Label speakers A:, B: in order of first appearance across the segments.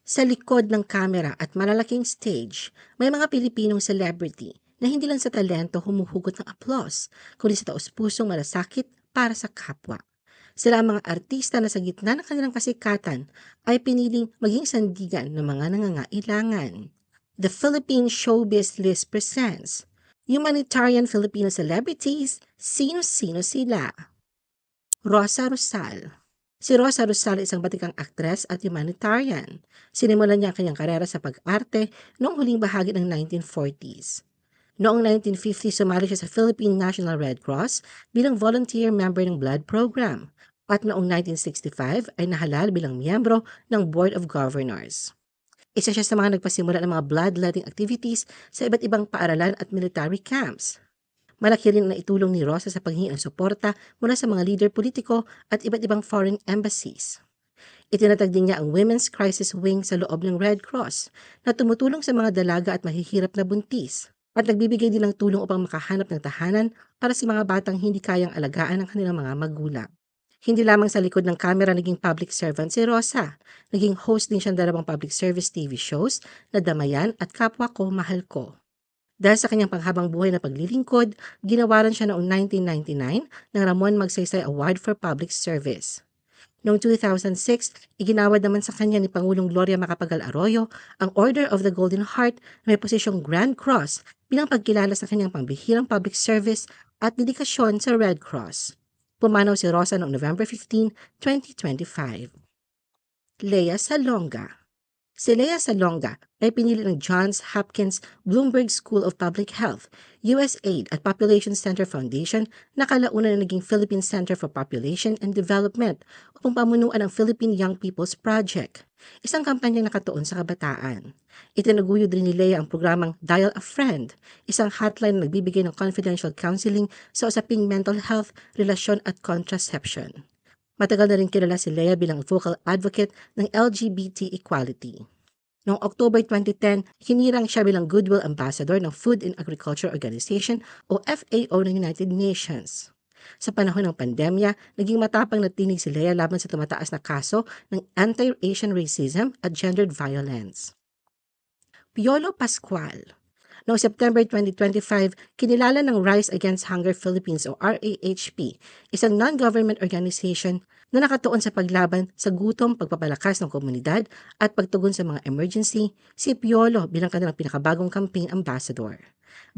A: Sa likod ng kamera at malalaking stage, may mga Pilipinong celebrity na hindi lang sa talento humuhugot ng applause, kundi sa taus-pusong malasakit para sa kapwa. Sila ang mga artista na sa gitna ng kanilang kasikatan ay piniling maging sandigan ng mga nangangailangan. The Philippine Showbiz List presents Humanitarian Filipino Celebrities, Sino-Sino Sila? Rosa Rosal. Si Rosa Rosal ay isang batikang aktres at humanitarian. Sinimulan niya ang kanyang karera sa pag-arte noong huling bahagi ng 1940s. Noong 1950, sumali siya sa Philippine National Red Cross bilang volunteer member ng blood program. At noong 1965 ay nahalal bilang miyembro ng Board of Governors. Isa siya sa mga nagpasimula ng mga bloodletting activities sa iba't ibang paaralan at military camps. Malaki rin ang naitulong ni Rosa sa paghingi ng suporta mula sa mga leader politiko at iba't ibang foreign embassies. Itinatag din niya ang Women's Crisis Wing sa loob ng Red Cross na tumutulong sa mga dalaga at mahihirap na buntis at nagbibigay din ng tulong upang makahanap ng tahanan para sa mga batang hindi kayang alagaan ng kanilang mga magulang. Hindi lamang sa likod ng kamera naging public servant si Rosa. Naging host din siya ng dalawang public service TV shows na Damayan at Kapwa Ko, Mahal Ko. Dahil sa kanyang panghabang buhay na paglilingkod, ginawaran siya noong 1999 ng Ramon Magsaysay Award for Public Service. Noong 2006, iginawad naman sa kanya ni Pangulong Gloria Macapagal Arroyo ang Order of the Golden Heart na may posisyong Grand Cross bilang pagkilala sa kanyang pambihirang public service at dedikasyon sa Red Cross. Pumanaw si Rosa noong November 15, 2025. Lea Salonga. Si Lea Salonga ay pinili ng Johns Hopkins Bloomberg School of Public Health, USAID at Population Center Foundation na kalaunan na naging Philippine Center for Population and Development upang pamunuan ang Philippine Young People's Project, isang kampanyang nakatuon sa kabataan. Itinaguyod rin ni Lea ang programang Dial a Friend, isang hotline na nagbibigay ng confidential counseling sa usaping mental health, relasyon at contraception. Matagal na rin kilala si Lea bilang vocal advocate ng LGBT equality. Noong October 2010, hinirang siya bilang Goodwill Ambassador ng Food and Agriculture Organization o FAO ng United Nations. Sa panahon ng pandemya, naging matapang na tinig si Lea laban sa tumataas na kaso ng anti-Asian racism at gendered violence. Piolo Pascual. Noong September 2025, kinilala ng Rise Against Hunger Philippines o RAHP, isang non-government organization na nakatuon sa paglaban sa gutom, pagpapalakas ng komunidad at pagtugon sa mga emergency, si Piolo bilang kanilang pinakabagong campaign ambassador.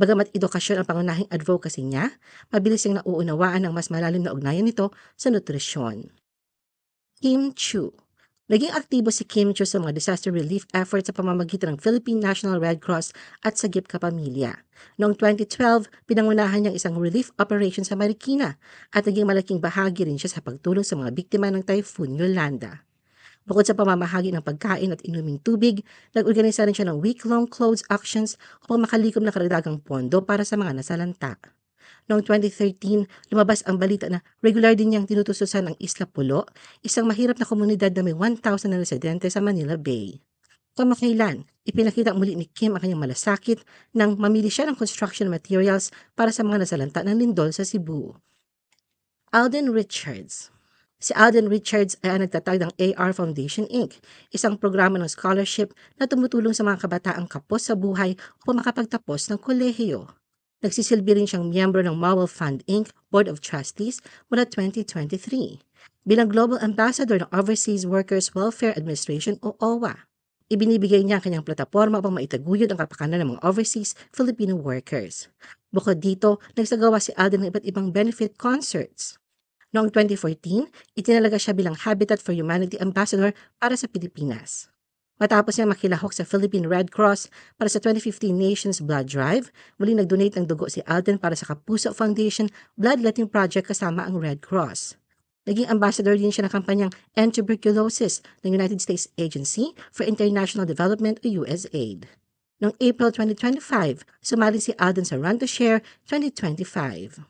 A: Bagamat edukasyon ang pangunahing advocacy niya, mabilis siyang nauunawaan ang mas malalim na ugnayan nito sa nutrisyon. Kim Chu. Naging aktibo si Kim Chiu sa mga disaster relief efforts sa pamamagitan ng Philippine National Red Cross at Sagip Kapamilya. Noong 2012, pinangunahan niyang isang relief operation sa Marikina at naging malaking bahagi rin siya sa pagtulong sa mga biktima ng Typhoon Yolanda. Bukod sa pamamahagi ng pagkain at inuming tubig, nag-organisa rin siya ng week-long clothes auctions upang makalikom ng karagdagang pondo para sa mga nasalanta. Noong 2013, lumabas ang balita na regular din niyang tinutususan ang Isla Pulo, isang mahirap na komunidad na may 1,000 na residente sa Manila Bay. Kamakailan, ipinakita muli ni Kim ang kanyang malasakit nang mamili siya ng construction materials para sa mga nasalanta ng lindol sa Cebu. Alden Richards. Si Alden Richards ay ang nagtatag ng AR Foundation Inc., isang programa ng scholarship na tumutulong sa mga kabataang kapos sa buhay upang makapagtapos ng kolehiyo. Nagsisilbi rin siyang miyembro ng Mowell Fund Inc. Board of Trustees mula 2023 bilang Global Ambassador ng Overseas Workers Welfare Administration o OWA. Ibinibigay niya ang kanyang plataporma upang maitaguyod ang kapakanan ng mga overseas Filipino workers. Bukod dito, nagsagawa si Alden ng iba't ibang benefit concerts. Noong 2014, itinalaga siya bilang Habitat for Humanity Ambassador para sa Pilipinas. Matapos niya makilahok sa Philippine Red Cross para sa 2015 Nations Blood Drive, muli nag-donate ng dugo si Alden para sa Kapuso Foundation Bloodletting Project kasama ang Red Cross. Naging ambassador din siya ng kampanyang End Tuberculosis ng United States Agency for International Development o USAID. Noong April 2025, sumali si Alden sa Run to Share 2025.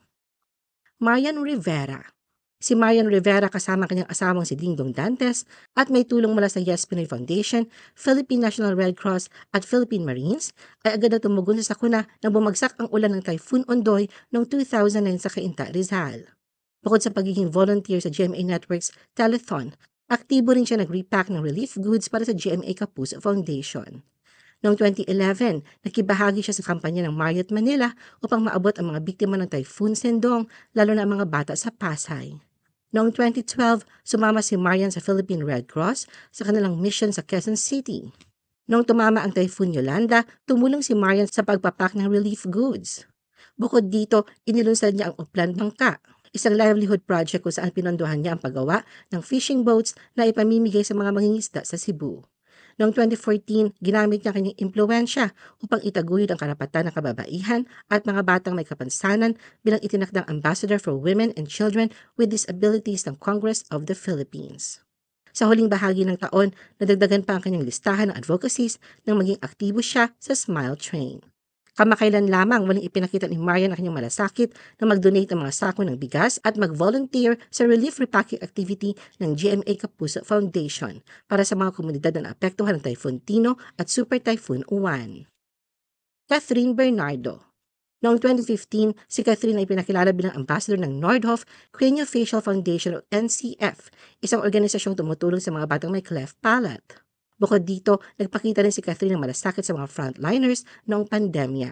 A: Marian Rivera. Si Marian Rivera kasama kanyang asawang si Dingdong Dantes at may tulong mula sa Yes Pinoy Foundation, Philippine National Red Cross at Philippine Marines ay agad na tumugon sa sakuna nang bumagsak ang ulan ng Typhoon Ondoy noong 2009 sa Cainta, Rizal. Bukod sa pagiging volunteer sa GMA Network's Telethon, Aktibo rin siya nag-repack ng relief goods para sa GMA Kapuso Foundation. Noong 2011, nakibahagi siya sa kampanya ng Marriott Manila upang maabot ang mga biktima ng Typhoon Sendong, lalo na ang mga bata sa Pasay. Noong 2012, sumama si Marian sa Philippine Red Cross sa kanilang mission sa Quezon City. Noong tumama ang Typhoon Yolanda, tumulong si Marian sa pagpapak ng relief goods. Bukod dito, inilunsad niya ang Upland Bangka, isang livelihood project kung saan pinondohan niya ang paggawa ng fishing boats na ipamimigay sa mga mangingisda sa Cebu. Noong 2014, ginamit niya kanyang impluensya upang itaguyod ang karapatan ng kababaihan at mga batang may kapansanan bilang itinakdang Ambassador for Women and Children with Disabilities ng Congress of the Philippines. Sa huling bahagi ng taon, nadagdagan pa ang kanyang listahan ng advocacies nang maging aktibo siya sa Smile Train. Kamakailan lamang walang ipinakita ni Marian ang kanyang malasakit na mag-donate ng mga sako ng bigas at mag-volunteer sa relief repacking activity ng GMA Kapuso Foundation para sa mga komunidad na naapektuhan ng Typhoon Tino at Super Typhoon Uwan. Catherine Bernardo. Noong 2015, si Catherine ay pinakilala bilang ambassador ng Nordhoff Craniofacial Foundation o NCF, isang organisasyong tumutulong sa mga batang may cleft palate. Bukod dito, nagpakita rin si Catherine ng malasakit sa mga frontliners noong pandemya.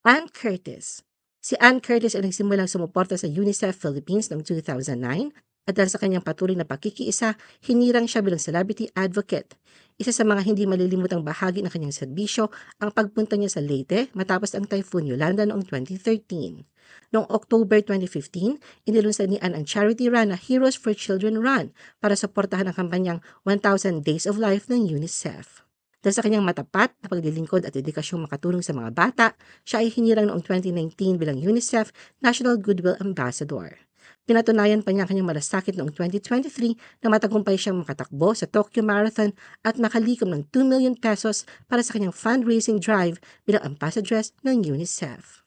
A: Ann Curtis. Si Ann Curtis ay nagsimulang sumuporta sa UNICEF Philippines noong 2009 at dahil sa kanyang patuloy na pakikiisa, hinirang siya bilang celebrity advocate. Isa sa mga hindi malilimutang bahagi ng kanyang serbisyo ang pagpunta niya sa Leyte matapos ang Typhoon Yolanda noong 2013. Noong October 2015, inilunsad ni Ann ang charity run na Heroes for Children Run para suportahan ang kampanyang 1,000 Days of Life ng UNICEF. Dahil sa kanyang matapat na paglilingkod at dedikasyong makatulong sa mga bata, siya ay hinirang noong 2019 bilang UNICEF National Goodwill Ambassador. Pinatunayan pa niya ang kanyang malasakit noong 2023 na matagumpay siyang makatakbo sa Tokyo Marathon at makalikom ng 2 million pesos para sa kanyang fundraising drive bilang ambassadress ng UNICEF.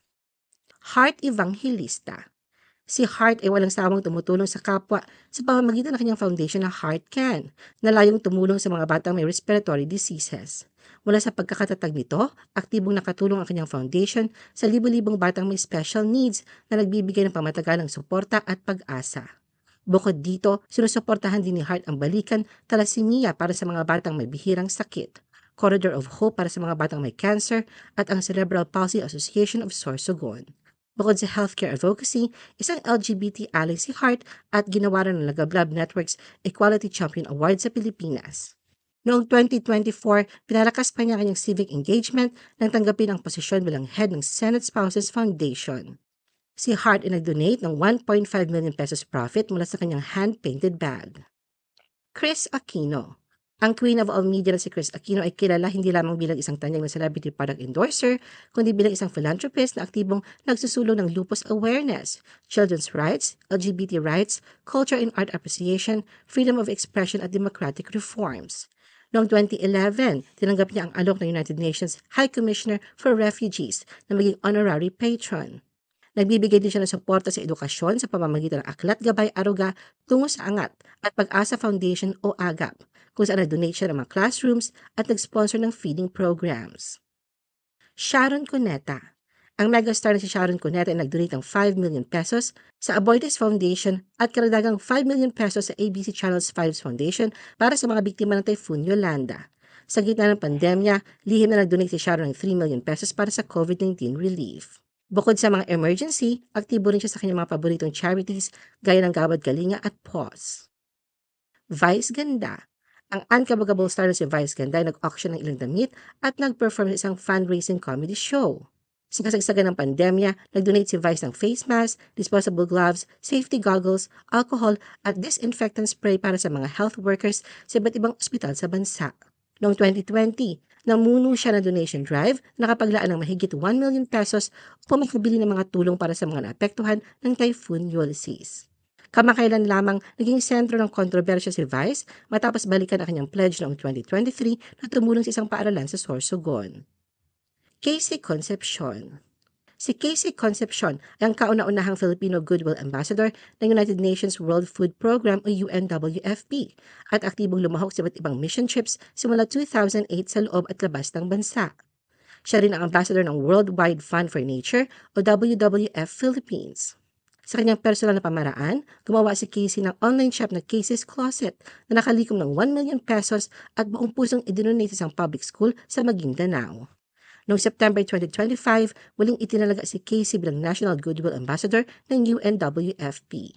A: Heart Evangelista. Si Heart ay walang sawang tumutulong sa kapwa sa pamamagitan ng kanyang foundation na Heart Can, na layong tumulong sa mga batang may respiratory diseases. Mula sa pagkakatatag nito, aktibong nakatulong ang kanyang foundation sa libo-libong batang may special needs na nagbibigay ng pamatagalang suporta at pag-asa. Bukod dito, sinusuportahan din ni Heart ang Balikan Thalassemia para sa mga batang may bihirang sakit, Corridor of Hope para sa mga batang may cancer, at ang Cerebral Palsy Association of Sorsogon. Bukod sa healthcare advocacy, isang LGBT ally si Heart at ginawaran ng Lagablab Network's Equality Champion Award sa Pilipinas. Noong 2024, pinalakas pa niya kanyang civic engagement nang tanggapin ang posisyon bilang head ng Senate Spouses Foundation. Si Heart ay nag-donate ng 1.5 million pesos profit mula sa kanyang hand-painted bag. Chris Aquino. Ang Queen of All Media na si Chris Aquino ay kilala hindi lamang bilang isang tanyag na celebrity product endorser, kundi bilang isang philanthropist na aktibong nagsusulong ng lupus awareness, children's rights, LGBT rights, culture and art appreciation, freedom of expression at democratic reforms. Noong 2011, tinanggap niya ang alok ng United Nations High Commissioner for Refugees na maging honorary patron. Nagbibigay din siya ng suporta sa edukasyon sa pamamagitan ng Aklat Gabay Aruga tungo sa Angat at Pag-asa Foundation o AGAP, kung saan nag-donate siya ng mga classrooms at nag-sponsor ng feeding programs. Sharon Cuneta. Ang megastar na si Sharon Cuneta ay nag-donate ng 5 million pesos sa Aboitiz Foundation at karagdagang 5 million pesos sa ABC Channels 5's Foundation para sa mga biktima ng Typhoon Yolanda. Sa gitna ng pandemya, lihim na nag-donate si Sharon ng 3 million pesos para sa COVID-19 relief. Bukod sa mga emergency, aktibo rin siya sa kanyang mga paboritong charities gaya ng Gawad Kalinga at PAWS. Vice Ganda. Ang uncabagable star na si Vice Ganda ay nag-auction ng ilang damit at nag-perform sa isang fundraising comedy show. Sa kasagsagan ng pandemya, nag-donate si Vice ng face mask, disposable gloves, safety goggles, alcohol at disinfectant spray para sa mga health workers sa iba't ibang ospital sa bansa. Noong 2020, namuno siya ng donation drive na nakapaglaan ng mahigit 1 million pesos upang makabili ng mga tulong para sa mga naapektuhan ng Typhoon Ulysses. Kamakailan lamang naging sentro ng kontrobersya si Vice matapos balikan ang kanyang pledge noong 2023 na tumulong sa isang paaralan sa Sorsogon. Casey Concepcion. Si Casey Concepcion ay ang kauna-unahang Filipino Goodwill Ambassador ng United Nations World Food Program o UNWFP at aktibong lumahok sa iba't ibang mission trips simula 2008 sa loob at labas ng bansa. Siya rin ang ambassador ng Worldwide Fund for Nature o WWF Philippines. Sa kanyang personal na pamaraan, gumawa si Casey ng online shop na Casey's Closet na nakalikom ng 1 million pesos at buong pusong idinonate sa isang public school sa Maguindanao. Noong September 2025, muling itinalaga si Casey bilang National Goodwill Ambassador ng UNWFP.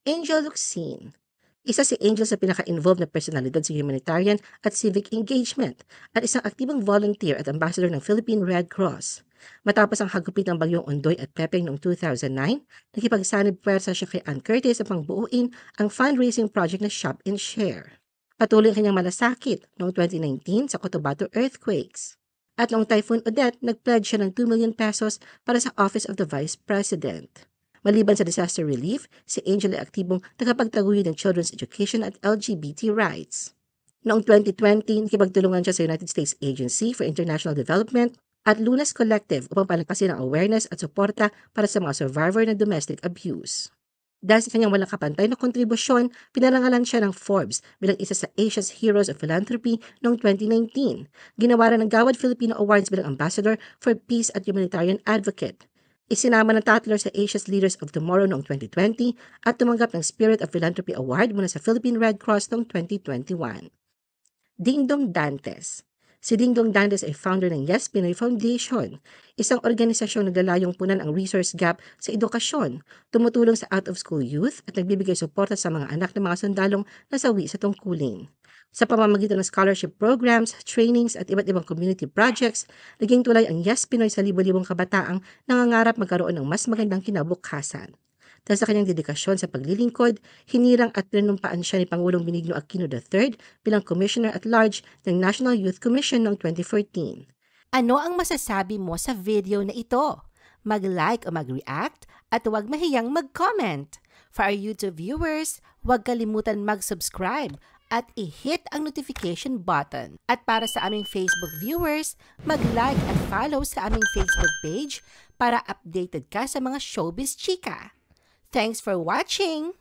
A: Angel Luxin. Isa si Angel sa pinaka-involved na personalidad sa humanitarian at civic engagement at isang aktibong volunteer at ambassador ng Philippine Red Cross. Matapos ang hagupit ng bagyong Ondoy at Pepeng noong 2009, nakipagsanib puwersa siya kay Ann Curtis upang buuin ang fundraising project na Shop and Share. Patuloy ang kanyang malasakit noong 2019 sa Cotabato earthquakes. At noong Typhoon Odette, nag-pledge siya ng 2 million pesos para sa Office of the Vice President. Maliban sa disaster relief, si Angel ay aktibong tagapagtaguyod ng children's education at LGBT rights. Noong 2020, nakipagtulungan siya sa United States Agency for International Development at Lunas Collective upang palakasin ang awareness at suporta para sa mga survivor ng domestic abuse. Dahil sa kanyang walang kapantay na kontribusyon, pinarangalan siya ng Forbes bilang isa sa Asia's Heroes of Philanthropy noong 2019. Ginawaran ng Gawad Filipino Awards bilang Ambassador for Peace at Humanitarian Advocate. Isinama ng Tatler sa Asia's Leaders of Tomorrow noong 2020 at tumanggap ng Spirit of Philanthropy Award mula sa Philippine Red Cross noong 2021. Dingdong Dantes. Si Dingdong Dantes ay founder ng Yes Pinoy Foundation, isang organisasyong naglalayong punan ang resource gap sa edukasyon, tumutulong sa out-of-school youth at nagbibigay suporta sa mga anak ng mga sundalong nasawi sa tungkulin. Sa pamamagitan ng scholarship programs, trainings at iba't ibang community projects, naging tulay ang Yes Pinoy sa libo-libong kabataang nangangarap magkaroon ng mas magandang kinabukasan. Dahil sa kanyang dedikasyon sa paglilingkod, hinirang at pinunumpaan siya ni Pangulong Benigno Aquino III bilang Commissioner at Large ng National Youth Commission noong 2014.
B: Ano ang masasabi mo sa video na ito? Mag-like o mag-react at huwag mahiyang mag-comment. For our YouTube viewers, huwag kalimutan mag-subscribe at i-hit ang notification button. At para sa aming Facebook viewers, mag-like at follow sa aming Facebook page para updated ka sa mga showbiz chika. Thanks for watching!